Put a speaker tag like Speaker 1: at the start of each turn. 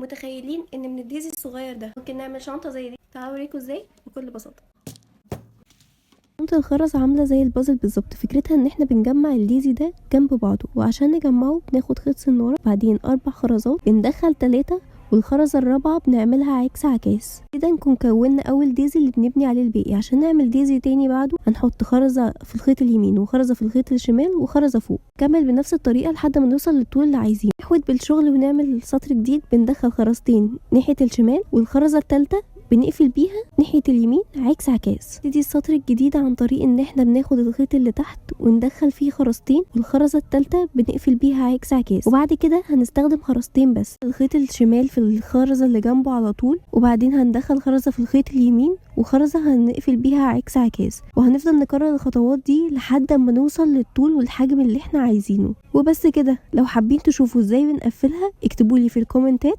Speaker 1: متخيلين ان من الديزي الصغير ده ممكن نعمل شنطة زي دي؟ تعالوا اوريكم ازاي بكل بساطة. شنطة الخرز عاملة زي البازل بالظبط، فكرتها ان احنا بنجمع الديزي ده جنب بعضه، وعشان نجمعه بناخد خيط سنارة، بعدين 4 خرزات، بندخل 3 والخرزة الرابعة بنعملها عكس عكاس. كده نكون كونا اول ديزي اللي بنبني عليه الباقي. عشان نعمل ديزي تاني بعده هنحط خرزة في الخيط اليمين وخرزة في الخيط الشمال وخرزة فوق. كمل بنفس الطريقة لحد ما نوصل للطول اللي عايزينه. نحود بالشغل ونعمل سطر جديد، بندخل خرزتين ناحية الشمال والخرزة التالتة بنقفل بيها ناحية اليمين عكس عكاس. دي السطر الجديد عن طريق ان احنا بناخد الخيط اللي تحت وندخل فيه خرزتين والخرزة التالتة بنقفل بيها عكس عكاس. وبعد كده هنستخدم خرزتين بس، الخيط الشمال في الخرزة اللي جنبه على طول، وبعدين هندخل خرزة في الخيط اليمين وخرزة هنقفل بيها عكس عكاس. وهنفضل نكرر الخطوات دي لحد ما نوصل للطول والحجم اللي احنا عايزينه. وبس كده. لو حابين تشوفوا ازاي بنقفلها اكتبولي في الكومنتات